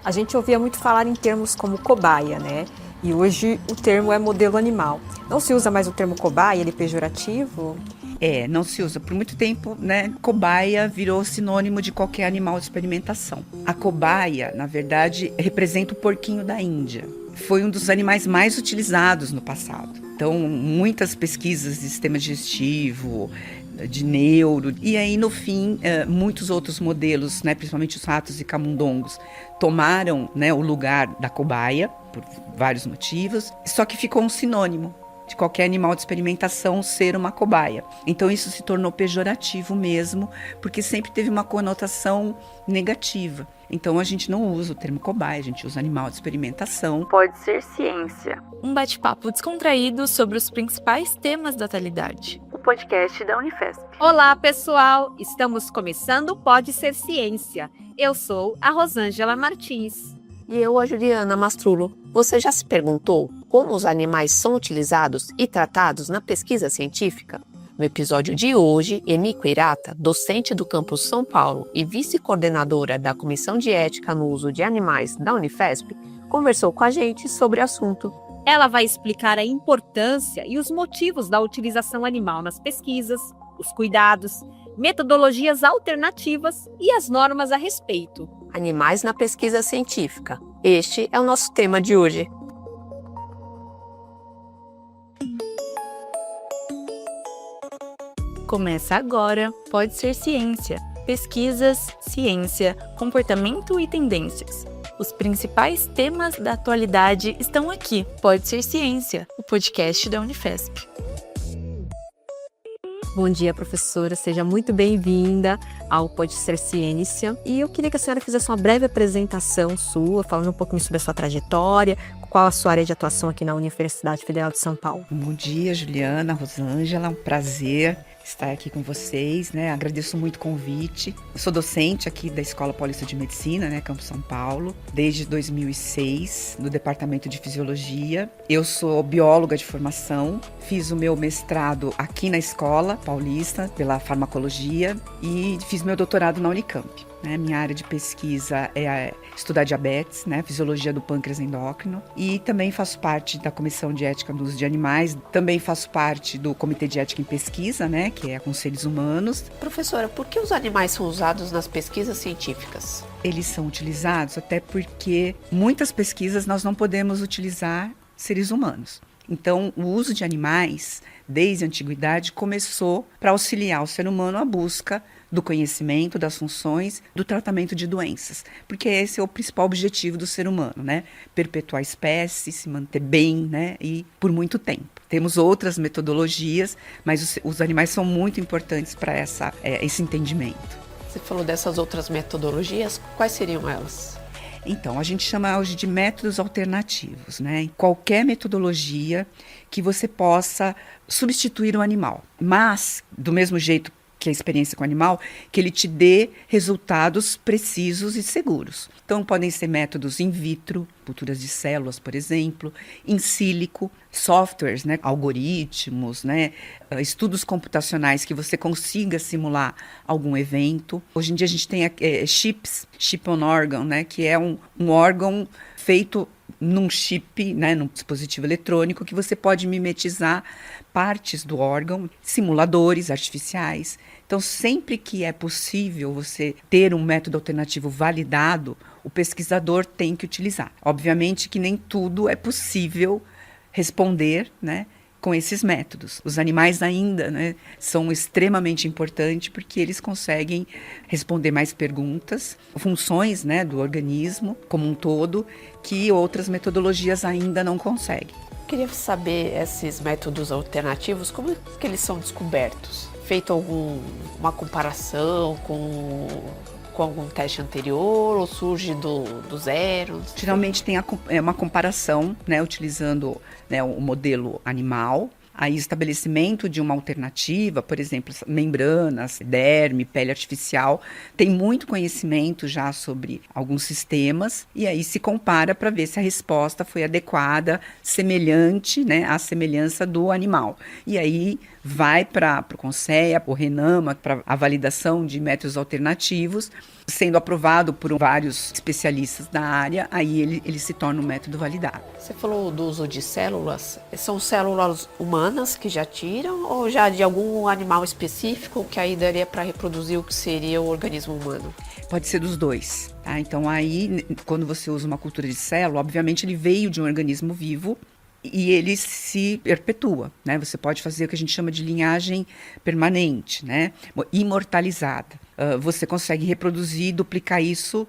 A gente ouvia muito falar em termos como cobaia, né? E hoje o termo é modelo animal. Não se usa mais o termo cobaia, ele é pejorativo? Não se usa. Por muito tempo, né, cobaia virou sinônimo de qualquer animal de experimentação. A cobaia, na verdade, representa o porquinho da Índia. Foi um dos animais mais utilizados no passado. Então, muitas pesquisas de sistema digestivo, de neuro, e aí no fim, muitos outros modelos, né, principalmente os ratos e camundongos, tomaram, né, o lugar da cobaia, por vários motivos, só que ficou um sinônimo de qualquer animal de experimentação ser uma cobaia. Então isso se tornou pejorativo mesmo, porque sempre teve uma conotação negativa. Então a gente não usa o termo cobaia, a gente usa animal de experimentação. Pode ser ciência. Um bate-papo descontraído sobre os principais temas da atualidade. O podcast da Unifesp. Olá, pessoal! Estamos começando o Pode Ser Ciência. Eu sou a Rosângela Martins. E eu, a Juliana Mastrulo. Você já se perguntou como os animais são utilizados e tratados na pesquisa científica? No episódio de hoje, Emiko Hirata, docente do campus São Paulo e vice-coordenadora da Comissão de Ética no Uso de Animais da Unifesp, conversou com a gente sobre o assunto. Ela vai explicar a importância e os motivos da utilização animal nas pesquisas, os cuidados, metodologias alternativas e as normas a respeito. Animais na pesquisa científica. Este é o nosso tema de hoje. Começa agora, Pode Ser Ciência. Pesquisas, ciência, comportamento e tendências. Os principais temas da atualidade estão aqui. Pode Ser Ciência, o podcast da Unifesp. Bom dia, professora. Seja muito bem-vinda ao Pode Ser Ciência. E eu queria que a senhora fizesse uma breve apresentação sua, falando um pouquinho sobre a sua trajetória, qual a sua área de atuação aqui na Universidade Federal de São Paulo. Bom dia, Juliana, Rosângela, um prazer estar aqui com vocês, né? Agradeço muito o convite. Eu sou docente aqui da Escola Paulista de Medicina, né, Campus São Paulo, desde 2006, no Departamento de Fisiologia. Eu sou bióloga de formação, fiz o meu mestrado aqui na Escola Paulista, pela farmacologia, e fiz meu doutorado na Unicamp. Minha área de pesquisa é estudar diabetes, né, fisiologia do pâncreas endócrino, e também faço parte da Comissão de Ética no Uso de Animais, também faço parte do Comitê de Ética em Pesquisa, né, que é com seres humanos. Professora, por que os animais são usados nas pesquisas científicas? Eles são utilizados até porque muitas pesquisas nós não podemos utilizar seres humanos. Então, o uso de animais, desde a antiguidade, começou para auxiliar o ser humano à busca do conhecimento, das funções, do tratamento de doenças. Porque esse é o principal objetivo do ser humano, né? Perpetuar a espécie, se manter bem, né? E por muito tempo. Temos outras metodologias, mas os animais são muito importantes para esse entendimento. Você falou dessas outras metodologias, quais seriam elas? Então, a gente chama hoje de métodos alternativos, né? Qualquer metodologia que você possa substituir o animal, mas do mesmo jeito que a experiência com o animal, que ele te dê resultados precisos e seguros. Então, podem ser métodos in vitro, culturas de células, por exemplo, in sílico, softwares, né, algoritmos, né, estudos computacionais que você consiga simular algum evento. Hoje em dia a gente tem chip on organ, né, que é um órgão feito num chip, né, num dispositivo eletrônico que você pode mimetizar partes do órgão, simuladores artificiais. Então, sempre que é possível você ter um método alternativo validado, o pesquisador tem que utilizar. Obviamente que nem tudo é possível responder, né, com esses métodos. Os animais ainda, né, são extremamente importantes porque eles conseguem responder mais perguntas, funções, né, do organismo como um todo, que outras metodologias ainda não conseguem. Queria saber esses métodos alternativos, como que eles são descobertos? Feito alguma comparação com algum teste anterior ou surge do zero? Geralmente tem uma comparação, né, utilizando, né, o modelo animal, aí estabelecimento de uma alternativa, por exemplo, membranas, derme, pele artificial. Tem muito conhecimento já sobre alguns sistemas e aí se compara para ver se a resposta foi adequada, semelhante, né, à semelhança do animal. E aí vai para o CONSEA, para o RENAMA, para a validação de métodos alternativos. sendo aprovado por vários especialistas da área, aí ele se torna um método validado. Você falou do uso de células. São células humanas que já tiram ou já de algum animal específico que aí daria para reproduzir o que seria o organismo humano? Pode ser dos dois, tá? Então aí, quando você usa uma cultura de célula, obviamente ele veio de um organismo vivo e ele se perpetua, né? Você pode fazer o que a gente chama de linhagem permanente, né? Imortalizada. Você consegue reproduzir e duplicar isso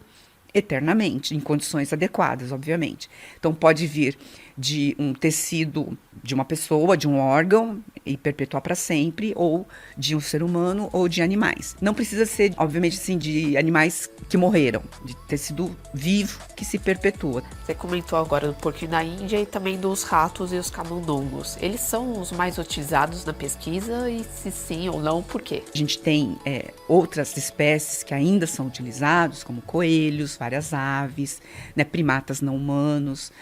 eternamente, em condições adequadas, obviamente. Então pode vir de um tecido de uma pessoa, de um órgão, e perpetuar para sempre, ou de um ser humano, ou de animais. Não precisa ser, obviamente, assim, de animais que morreram, de tecido vivo que se perpetua. Você comentou agora do porquinho da Índia e também dos ratos e os camundongos. Eles são os mais utilizados na pesquisa e se sim ou não, por quê? A gente tem outras espécies que ainda são utilizados, como coelhos, várias aves, né, primatas não humanos,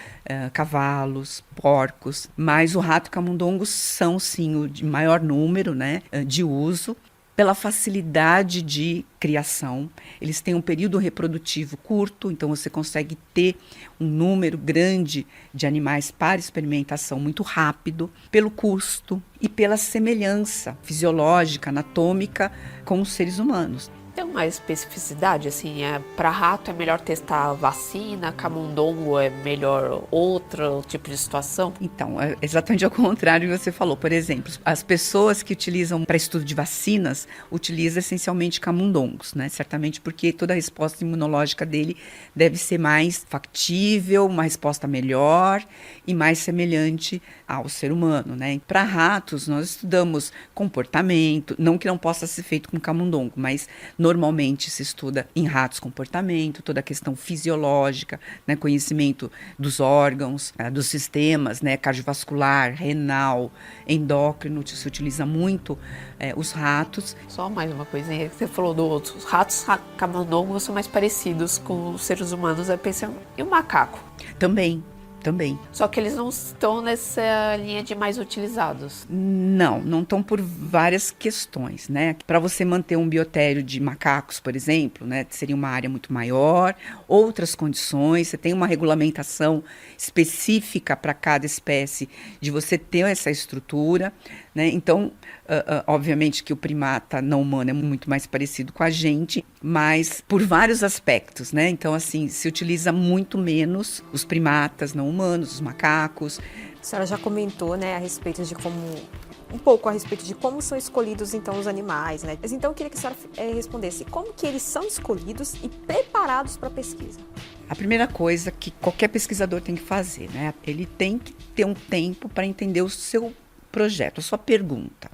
cavalos, porcos, mas o rato e o camundongo são sim o de maior número, né, de uso, pela facilidade de criação. Eles têm um período reprodutivo curto, então você consegue ter um número grande de animais para experimentação muito rápido, pelo custo e pela semelhança fisiológica, anatômica com os seres humanos. Tem uma especificidade, assim, para rato é melhor testar vacina, camundongo é melhor outro tipo de situação? Então, é exatamente ao contrário do que você falou. Por exemplo, as pessoas que utilizam para estudo de vacinas, utilizam essencialmente camundongos, né? Certamente porque toda a resposta imunológica dele deve ser mais factível, uma resposta melhor e mais semelhante ao ser humano, né? Para ratos, nós estudamos comportamento, não que não possa ser feito com camundongo, mas normalmente se estuda em ratos comportamento, toda a questão fisiológica, né, conhecimento dos órgãos, dos sistemas, né, cardiovascular, renal, endócrino, se utiliza muito os ratos. Só mais uma coisinha que você falou do outro. Os ratos camundongos são mais parecidos com os seres humanos. Eu pensei, e o macaco? Também. Só que eles não estão nessa linha de mais utilizados. Não estão por várias questões, né? Para você manter um biotério de macacos, por exemplo, né, seria uma área muito maior, outras condições, você tem uma regulamentação específica para cada espécie de você ter essa estrutura, né? Então, obviamente que o primata não humano é muito mais parecido com a gente, mas por vários aspectos, né? Então, assim, se utiliza muito menos os primatas não humanos, os macacos. A senhora já comentou, né, a respeito de como, um pouco a respeito de como são escolhidos, então, os animais, né? Mas então eu queria que a senhora respondesse como que eles são escolhidos e preparados para a pesquisa. A primeira coisa que qualquer pesquisador tem que fazer, né? Ele tem que ter um tempo para entender o seu projeto, a sua pergunta,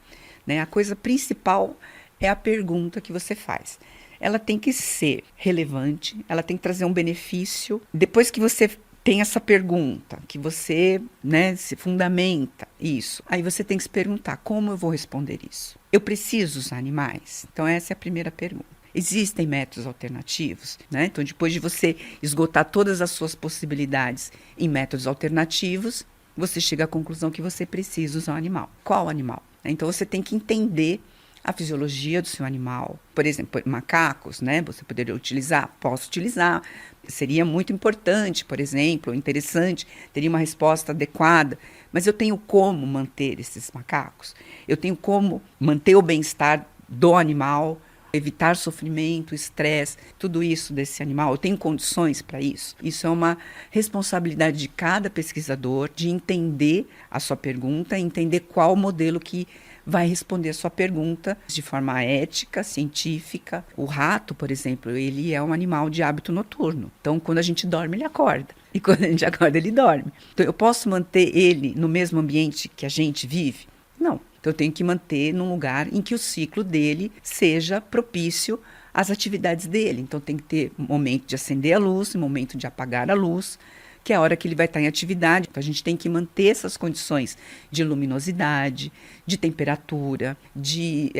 né? A coisa principal é a pergunta que você faz. Ela tem que ser relevante, ela tem que trazer um benefício. Depois que você tem essa pergunta, que você, né, se fundamenta isso, aí você tem que se perguntar, como eu vou responder isso? Eu preciso usar animais? Então essa é a primeira pergunta. Existem métodos alternativos, né? Então depois de você esgotar todas as suas possibilidades em métodos alternativos, você chega à conclusão que você precisa usar um animal. Qual animal? Então você tem que entender a fisiologia do seu animal. Por exemplo, macacos, né? Você poderia utilizar? Posso utilizar. Seria muito importante, por exemplo, interessante, teria uma resposta adequada. Mas eu tenho como manter esses macacos? Eu tenho como manter o bem-estar do animal, evitar sofrimento, estresse, tudo isso desse animal. Eu tenho condições para isso? Isso é uma responsabilidade de cada pesquisador, de entender a sua pergunta, entender qual modelo que vai responder a sua pergunta de forma ética, científica. O rato, por exemplo, ele é um animal de hábito noturno. Então, quando a gente dorme, ele acorda. E quando a gente acorda, ele dorme. Então, eu posso manter ele no mesmo ambiente que a gente vive? Não. Então, eu tenho que manter num lugar em que o ciclo dele seja propício às atividades dele. Então, tem que ter um momento de acender a luz, um momento de apagar a luz, que é a hora que ele vai estar em atividade. Então, a gente tem que manter essas condições de luminosidade, de temperatura, de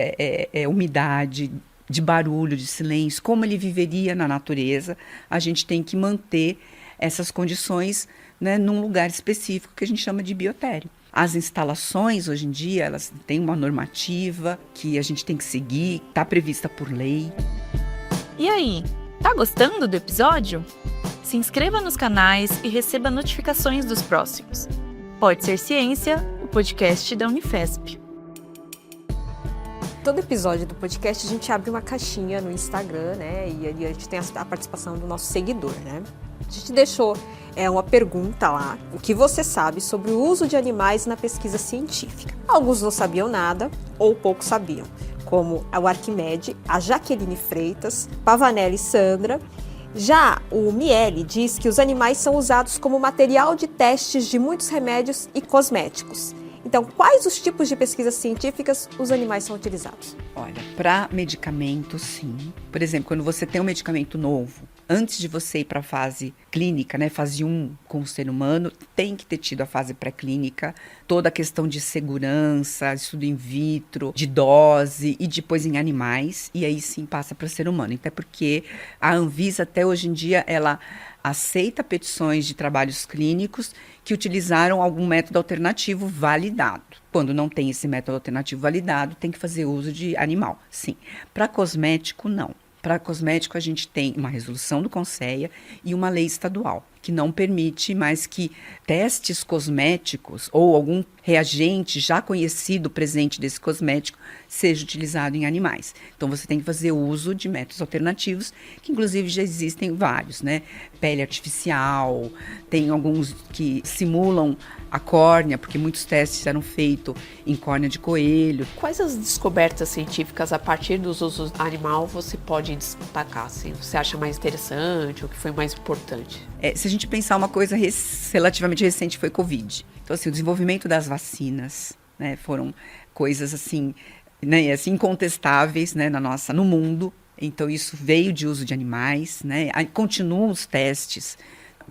umidade, de barulho, de silêncio, como ele viveria na natureza. A gente tem que manter essas condições, né, num lugar específico que a gente chama de biotério. As instalações, hoje em dia, elas têm uma normativa que a gente tem que seguir, está prevista por lei. E aí, Tá gostando do episódio? Se inscreva nos canais e receba notificações dos próximos. Pode Ser Ciência, o podcast da Unifesp. Todo episódio do podcast a gente abre uma caixinha no Instagram, né? E ali a gente tem a participação do nosso seguidor, né? A gente deixou uma pergunta lá, o que você sabe sobre o uso de animais na pesquisa científica. Alguns não sabiam nada ou pouco sabiam, como o Arquimede, a Jaqueline Freitas, Pavanelli Sandra. Já o Miele diz que os animais são usados como material de testes de muitos remédios e cosméticos. Então, quais os tipos de pesquisas científicas os animais são utilizados? Olha, para medicamentos, sim. Por exemplo, quando você tem um medicamento novo, antes de você ir para a fase clínica, né, fase 1 com o ser humano, tem que ter tido a fase pré-clínica, toda a questão de segurança, estudo in vitro, de dose e depois em animais, e aí sim passa para o ser humano. Até porque a Anvisa até hoje em dia, ela aceita petições de trabalhos clínicos que utilizaram algum método alternativo validado. Quando não tem esse método alternativo validado, tem que fazer uso de animal, sim. Para cosmético, não. Para cosmético, a gente tem uma resolução do Conselho e uma lei estadual, que não permite mais que testes cosméticos ou algum reagente já conhecido presente desse cosmético seja utilizado em animais. Então, você tem que fazer uso de métodos alternativos, que inclusive já existem vários, né? Pele artificial, tem alguns que simulam a córnea, porque muitos testes eram feitos em córnea de coelho. Quais as descobertas científicas a partir dos usos animal você pode destacar? Assim, você acha mais interessante, o que foi mais importante? Se a gente pensar uma coisa relativamente recente, foi Covid. Então, assim, o desenvolvimento das vacinas, né, foram coisas assim, né, assim, incontestáveis, né, no mundo. Então, isso veio de uso de animais, né? Continuam os testes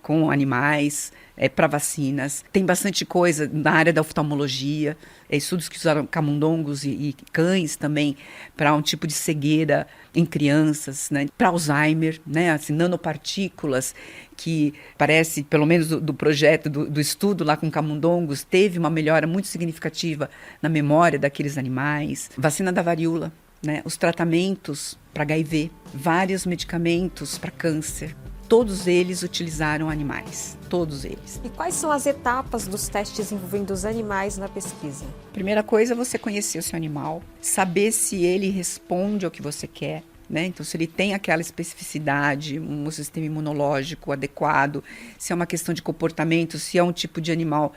com animais para vacinas. Tem bastante coisa na área da oftalmologia, estudos que usaram camundongos e cães também para um tipo de cegueira em crianças, né? Para Alzheimer, né? Assim, nanopartículas que parece, pelo menos do projeto, do estudo lá com camundongos, teve uma melhora muito significativa na memória daqueles animais. Vacina da varíola, né? Os tratamentos para HIV, vários medicamentos para câncer. Todos eles utilizaram animais, todos eles. E quais são as etapas dos testes envolvendo os animais na pesquisa? Primeira coisa é você conhecer o seu animal, saber se ele responde ao que você quer, né? Então, se ele tem aquela especificidade, um sistema imunológico adequado, se é uma questão de comportamento, se é um tipo de animal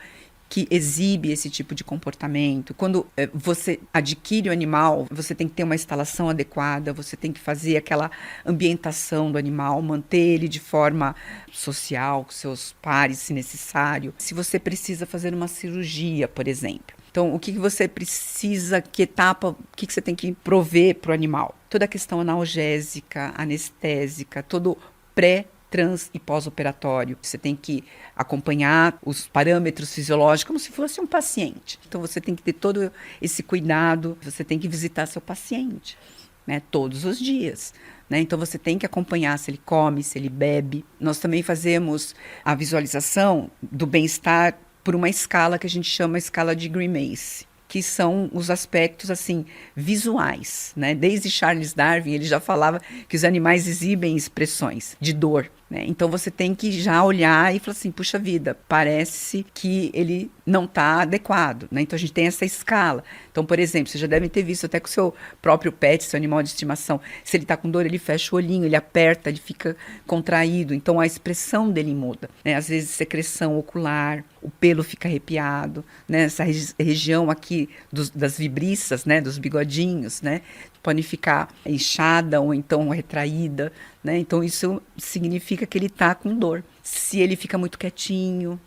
que exibe esse tipo de comportamento. Quando você adquire o animal, você tem que ter uma instalação adequada, você tem que fazer aquela ambientação do animal, manter ele de forma social, com seus pares, se necessário. Se você precisa fazer uma cirurgia, por exemplo. Então, o que você precisa, que etapa, o que você tem que prover para o animal? Toda a questão analgésica, anestésica, todo trans e pós-operatório. Você tem que acompanhar os parâmetros fisiológicos como se fosse um paciente. Então, você tem que ter todo esse cuidado, você tem que visitar seu paciente, né, todos os dias. Né? Então, você tem que acompanhar se ele come, se ele bebe. Nós também fazemos a visualização do bem-estar por uma escala que a gente chama a escala de Grimace, que são os aspectos, assim, visuais, né? Desde Charles Darwin, ele já falava que os animais exibem expressões de dor, né? Então, você tem que já olhar e falar assim, puxa vida, parece que ele não está adequado, né? Então, a gente tem essa escala. Então, por exemplo, vocês já devem ter visto até com o seu próprio pet, seu animal de estimação, se ele está com dor, ele fecha o olhinho, ele aperta, ele fica contraído, então a expressão dele muda, né? Às vezes, secreção ocular, o pelo fica arrepiado, né? Essa região aqui das vibriças, né? Dos bigodinhos, né? Pode ficar inchada ou então retraída, né? Então, isso significa que ele está com dor. Se ele fica muito quietinho,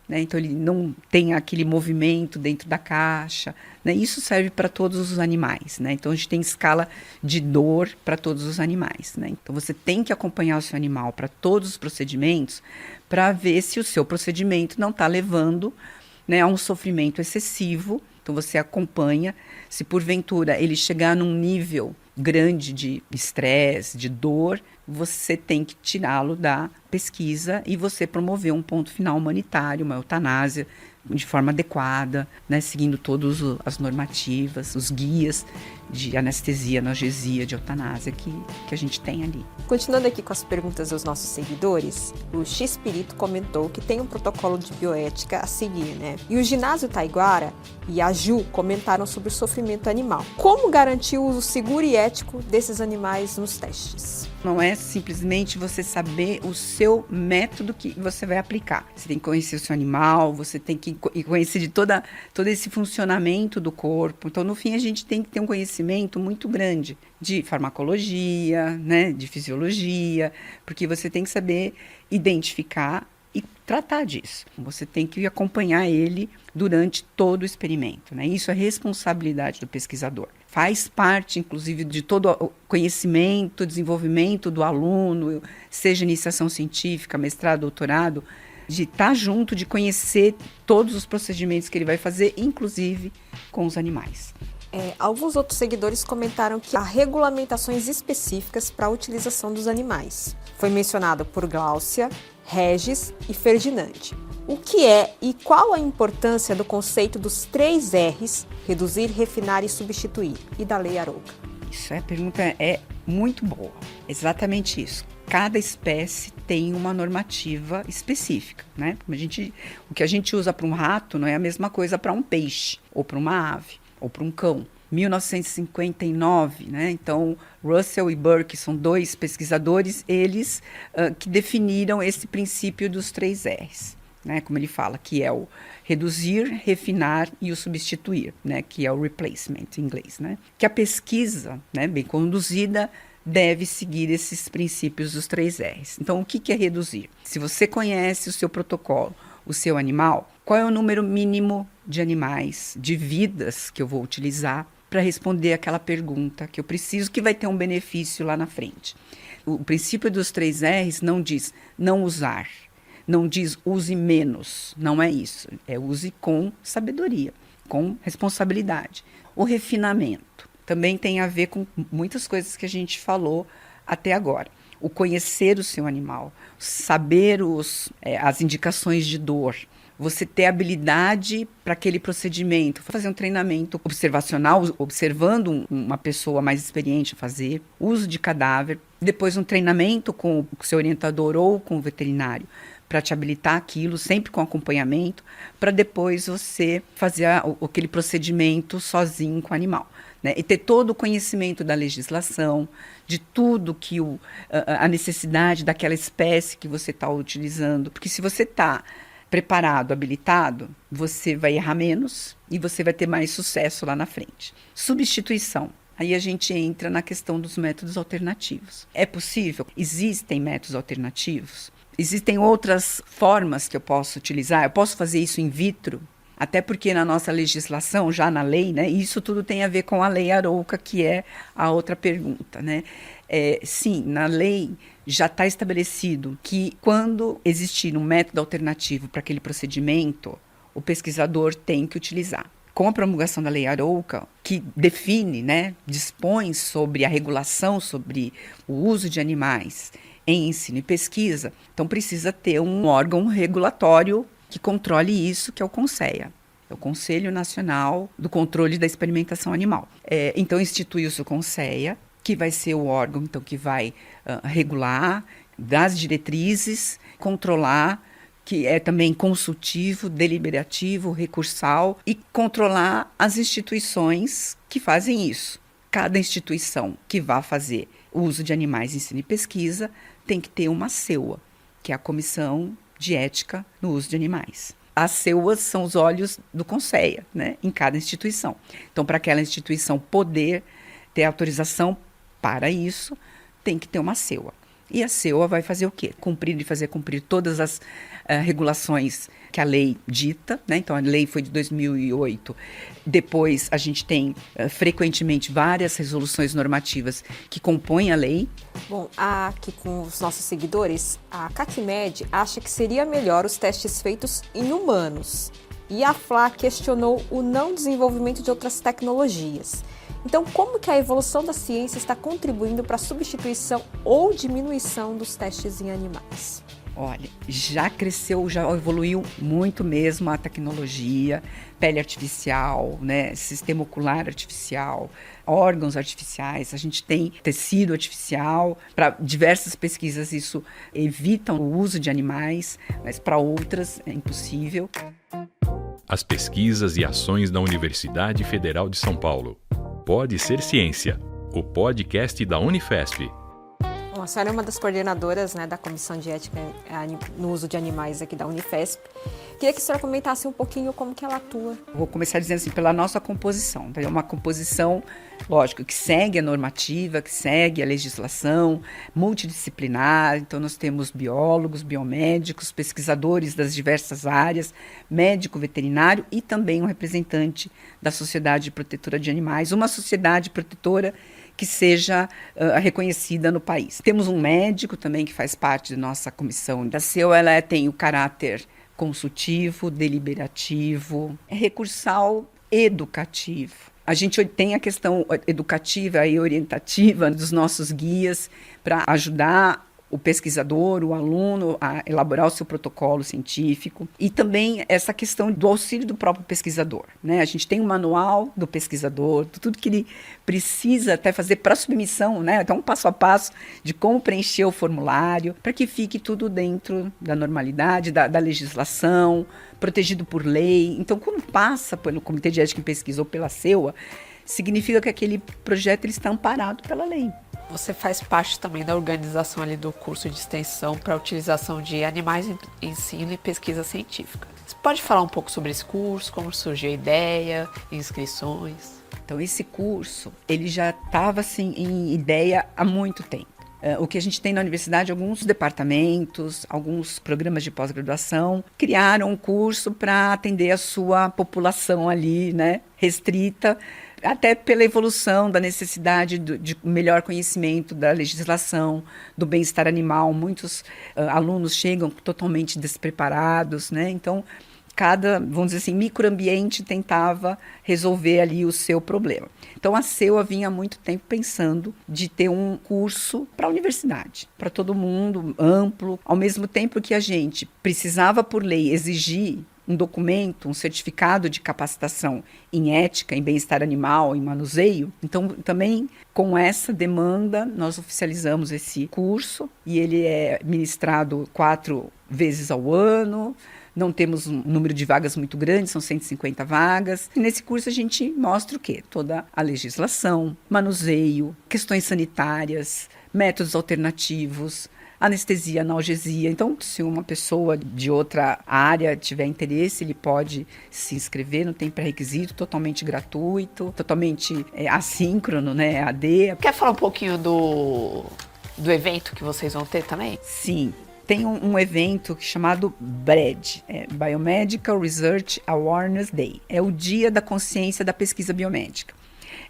né? Então, ele não tem aquele movimento dentro da caixa, né? Isso serve para todos os animais, né? Então, a gente tem escala de dor para todos os animais, né? Então, você tem que acompanhar o seu animal para todos os procedimentos para ver se o seu procedimento não está levando, né, a um sofrimento excessivo. Então, você acompanha. Se porventura ele chegar num nível grande de estresse, de dor, você tem que tirá-lo da pesquisa e você promover um ponto final humanitário, uma eutanásia, de forma adequada, né, seguindo todas as normativas, os guias de anestesia, analgesia, de eutanásia que a gente tem ali. Continuando aqui com as perguntas dos nossos seguidores, o X-Pirito comentou que tem um protocolo de bioética a seguir, né? E o Ginásio Taiguara e a Ju comentaram sobre o sofrimento animal. Como garantir o uso seguro e ético desses animais nos testes? Não é simplesmente você saber o seu método que você vai aplicar. Você tem que conhecer o seu animal, você tem que conhecer de todo esse funcionamento do corpo. Então, no fim, a gente tem que ter um conhecimento muito grande de farmacologia, né, de fisiologia, porque você tem que saber identificar e tratar disso. Você tem que acompanhar ele durante todo o experimento, né? Isso é responsabilidade do pesquisador. Faz parte, inclusive, de todo o conhecimento, desenvolvimento do aluno, seja iniciação científica, mestrado, doutorado, de estar junto, de conhecer todos os procedimentos que ele vai fazer, inclusive com os animais. Alguns outros seguidores comentaram que há regulamentações específicas para a utilização dos animais. Foi mencionado por Gláucia, Regis e Ferdinand. O que é e qual a importância do conceito dos 3 R's, reduzir, refinar e substituir, e da Lei Arouca? A pergunta é muito boa. Exatamente isso. Cada espécie tem uma normativa específica, né? O que a gente usa para um rato não é a mesma coisa para um peixe, ou para uma ave, ou para um cão. 1959, né? Então, Russell e Burke são 2 pesquisadores, eles que definiram esse princípio dos 3 R's, né? Como ele fala, que é o reduzir, refinar e o substituir, né? Que é o replacement em inglês, né? Que a pesquisa, né, bem conduzida, deve seguir esses princípios dos 3 R's. Então, o que é reduzir? Se você conhece o seu protocolo, o seu animal, qual é o número mínimo de animais, de vidas que eu vou utilizar para responder aquela pergunta que eu preciso, que vai ter um benefício lá na frente. O princípio dos 3 R's não diz não usar, não diz use menos, não é isso. É use com sabedoria, com responsabilidade. O refinamento também tem a ver com muitas coisas que a gente falou até agora. O conhecer o seu animal, saber as indicações de dor, você ter habilidade para aquele procedimento, fazer um treinamento observacional, observando uma pessoa mais experiente a fazer, uso de cadáver, depois um treinamento com o seu orientador ou com o veterinário, para te habilitar aquilo, sempre com acompanhamento, para depois você fazer aquele procedimento sozinho com o animal, né? E ter todo o conhecimento da legislação, de tudo que a necessidade daquela espécie que você está utilizando, porque se você está preparado, habilitado, você vai errar menos e você vai ter mais sucesso lá na frente. Substituição. Aí a gente entra na questão dos métodos alternativos. É possível? Existem métodos alternativos? Existem outras formas que eu posso utilizar? Eu posso fazer isso in vitro? Até porque na nossa legislação, já na lei, né, isso tudo tem a ver com a Lei Arouca, que é a outra pergunta, né? Sim, na lei já está estabelecido que quando existir um método alternativo para aquele procedimento, o pesquisador tem que utilizar. Com a promulgação da Lei Arouca, que define, né, dispõe sobre a regulação sobre o uso de animais em ensino e pesquisa, então precisa ter um órgão regulatório que controle isso, que é o CONSEA, é o Conselho Nacional do Controle da Experimentação Animal. Então instituiu-se o CONSEA, que vai ser o órgão então, que vai regular, dar as diretrizes, controlar, que é também consultivo, deliberativo, recursal, e controlar as instituições que fazem isso. Cada instituição que vá fazer o uso de animais em ensino e pesquisa tem que ter uma CEUA, que é a Comissão de Ética no Uso de Animais. As CEUAs são os olhos do CONSEA, né, em cada instituição. Então, para aquela instituição poder ter autorização para isso, tem que ter uma CEUA. E a CEUA vai fazer o quê? Cumprir e fazer cumprir todas as regulações que a lei dita, né? Então, a lei foi de 2008. Depois, a gente tem frequentemente várias resoluções normativas que compõem a lei. Bom, aqui com os nossos seguidores, a CACMED acha que seria melhor os testes feitos em humanos. E a FLA questionou o não desenvolvimento de outras tecnologias. Então, como que a evolução da ciência está contribuindo para a substituição ou diminuição dos testes em animais? Olha, já cresceu, já evoluiu muito mesmo a tecnologia, pele artificial, né, sistema ocular artificial, órgãos artificiais, a gente tem tecido artificial. Para diversas pesquisas isso evita o uso de animais, mas para outras é impossível. As pesquisas e ações da Universidade Federal de São Paulo. Pode Ser Ciência, o podcast da Unifesp. Bom, a senhora é uma das coordenadoras, né, da Comissão de Ética no Uso de Animais aqui da Unifesp. Queria que a senhora comentasse um pouquinho como que ela atua. Vou começar dizendo assim, pela nossa composição. Então, é uma composição, lógico, que segue a normativa, que segue a legislação, multidisciplinar. Então, nós temos biólogos, biomédicos, pesquisadores das diversas áreas, médico veterinário e também um representante da Sociedade Protetora de Animais, uma sociedade protetora que seja reconhecida no país. Temos um médico também que faz parte da nossa comissão. A CEU, ela tem o caráter consultivo, deliberativo, recursal, educativo. A gente tem a questão educativa e orientativa dos nossos guias para ajudar o pesquisador, o aluno, a elaborar o seu protocolo científico, e também essa questão do auxílio do próprio pesquisador, né? A gente tem um manual do pesquisador, tudo que ele precisa até fazer para submissão, né? Então, um passo a passo de como preencher o formulário, para que fique tudo dentro da normalidade, da legislação, protegido por lei. Então, quando passa pelo Comitê de Ética em Pesquisa ou pela CEUA, significa que aquele projeto ele está amparado pela lei. Você faz parte também da organização ali do curso de extensão para a utilização de animais em ensino e pesquisa científica. Você pode falar um pouco sobre esse curso, como surgiu a ideia, inscrições? Então, esse curso, ele já estava assim, em ideia há muito tempo. O que a gente tem na universidade, alguns departamentos, alguns programas de pós-graduação, criaram um curso para atender a sua população ali, né, restrita, até pela evolução da necessidade de melhor conhecimento da legislação, do bem-estar animal. Muitos alunos chegam totalmente despreparados, né? Então, cada, vamos dizer assim, microambiente tentava resolver ali o seu problema. Então, a CEUA vinha há muito tempo pensando de ter um curso para a universidade, para todo mundo, amplo, ao mesmo tempo que a gente precisava, por lei, exigir um documento, um certificado de capacitação em ética, em bem-estar animal, em manuseio. Então, também com essa demanda, nós oficializamos esse curso e ele é ministrado 4 vezes ao ano. Não temos um número de vagas muito grande, são 150 vagas. E nesse curso a gente mostra o quê? Toda a legislação, manuseio, questões sanitárias, métodos alternativos, anestesia, analgesia. Então, se uma pessoa de outra área tiver interesse, ele pode se inscrever, não tem pré-requisito, totalmente gratuito, totalmente assíncrono, né, AD. Quer falar um pouquinho do evento que vocês vão ter também? Sim. Tem um evento chamado BRED, Biomedical Research Awareness Day. É o Dia da Consciência da Pesquisa Biomédica.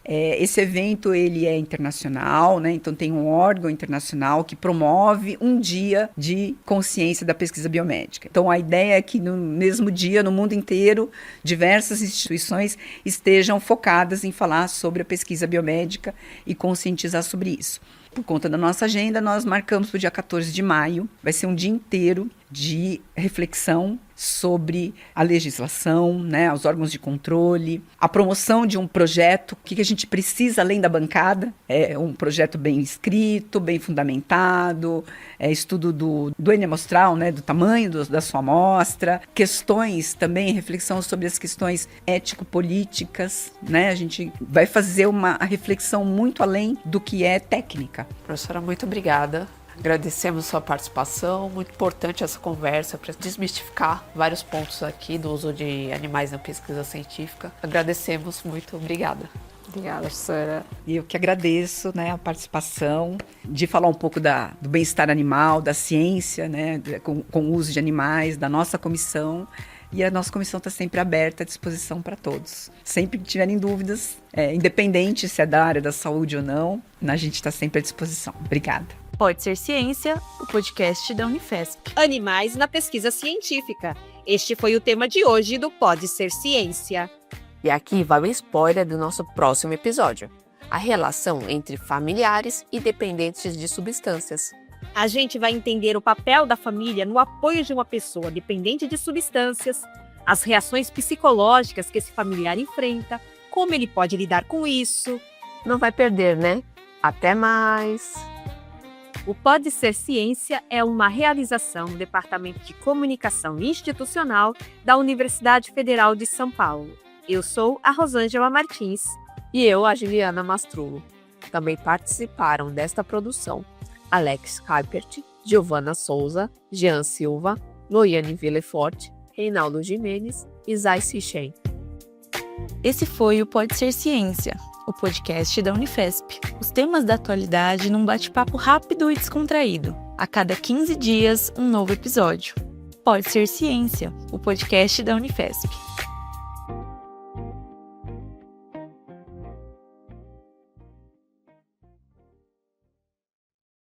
Esse evento ele é internacional, né? Então tem um órgão internacional que promove um dia de consciência da pesquisa biomédica. Então a ideia é que no mesmo dia, no mundo inteiro, diversas instituições estejam focadas em falar sobre a pesquisa biomédica e conscientizar sobre isso. Por conta da nossa agenda, nós marcamos para o dia 14 de maio. Vai ser um dia inteiro de reflexão sobre a legislação, né, os órgãos de controle, a promoção de um projeto, o que a gente precisa além da bancada, um projeto bem escrito, bem fundamentado, estudo do N amostral, né, do tamanho da sua amostra, questões também, reflexão sobre as questões ético-políticas, né, a gente vai fazer uma reflexão muito além do que é técnica. Professora, muito obrigada. Agradecemos sua participação, muito importante essa conversa para desmistificar vários pontos aqui do uso de animais na pesquisa científica. Agradecemos, muito obrigada. Obrigada, professora. E eu que agradeço, né, a participação, de falar um pouco do bem-estar animal, da ciência, né, com o uso de animais, da nossa comissão. E a nossa comissão está sempre aberta à disposição para todos. Sempre que tiverem dúvidas, independente se é da área da saúde ou não, a gente está sempre à disposição. Obrigada. Pode Ser Ciência, o podcast da Unifesp. Animais na pesquisa científica. Este foi o tema de hoje do Pode Ser Ciência. E aqui vai o spoiler do nosso próximo episódio: a relação entre familiares e dependentes de substâncias. A gente vai entender o papel da família no apoio de uma pessoa dependente de substâncias, as reações psicológicas que esse familiar enfrenta, como ele pode lidar com isso. Não vai perder, né? Até mais! O Pode Ser Ciência é uma realização do Departamento de Comunicação Institucional da Universidade Federal de São Paulo. Eu sou a Rosângela Martins. E eu, a Juliana Mastrulo. Também participaram desta produção Alex Kuipert, Giovana Souza, Jean Silva, Loiane Villefort, Reinaldo Jimenez e Zay Sichen. Esse foi o Pode Ser Ciência, o podcast da Unifesp. Os temas da atualidade num bate-papo rápido e descontraído. A cada 15 dias, um novo episódio. Pode Ser Ciência, o podcast da Unifesp.